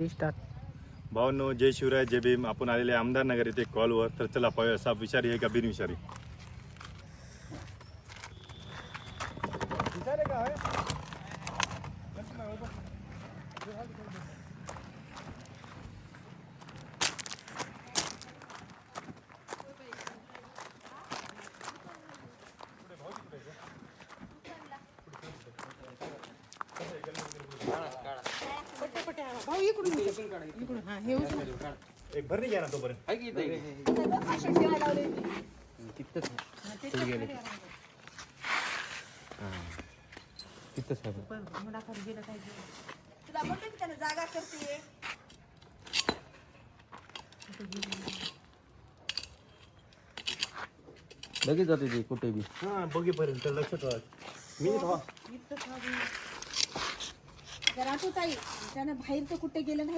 भावांनो, जय शिवराय, जय भीम. आपण आलेले आमदार नगर येथे कॉलवर. तर चला पाहूया साप विषारी आहे का बिनविषारी. एक भरणी घ्या ना तोपर्यंत. जागा करते लगेच जाते ते कुठे बी. हा, बघेपर्यंत लक्षात राहा. मी जरा ताई त्यानं बाहेर तर कुठे गेलं नाही.